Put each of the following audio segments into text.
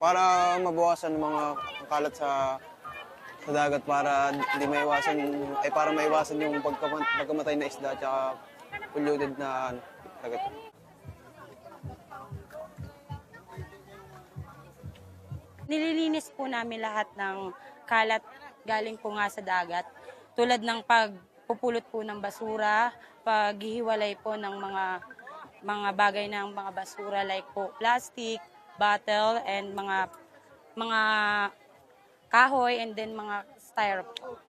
Para mabawasan ng mga kalat sa dagat para hindi maiwasan para maiwasan yung pagkamatay na isda at polluted na dagat. Nililinis po namin lahat ng kalat galing po nga sa dagat. Tulad ng pagpupulot po ng basura, paghihiwalay po ng mga bagay ng mga basura like po plastic, bottle, and mga kahoy, and then mga styrofoam.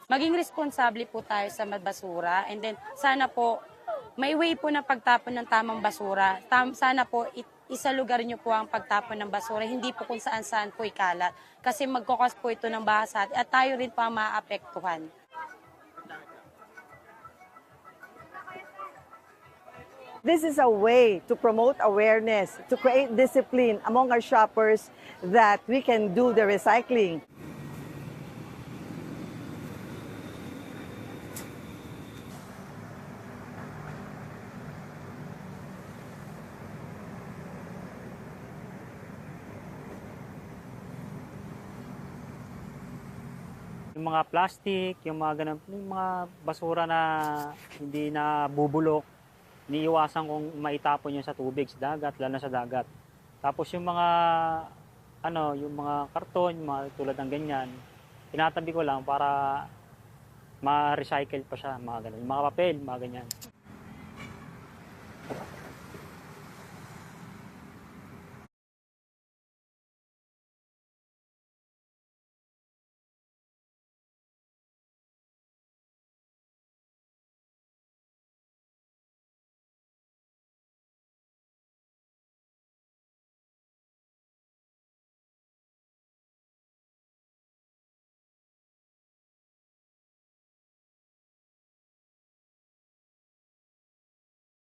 Maging responsable po tayo sa basura, and then sana po may way po na pagtapon ng tamang basura. Sana po isa lugar niyo po ang pagtapon ng basura, hindi po kung saan-saan po ikalat. Kasi magkukos po ito ng baha sa atin at tayo rin po ang maapektuhan. This is a way to promote awareness, to create discipline among our shoppers that we can do the recycling. Yung mga plastic, yung mga ganun, yung mga basura na hindi na bubulok, iniiwasan kong maitapon yun sa tubig, sa dagat, lalo na sa dagat. Tapos yung mga yung mga karton, yung mga tulad ng ganyan, tinatabi ko lang para ma-recycle pa siya, mga ganun. Yung mga papel, mga ganyan.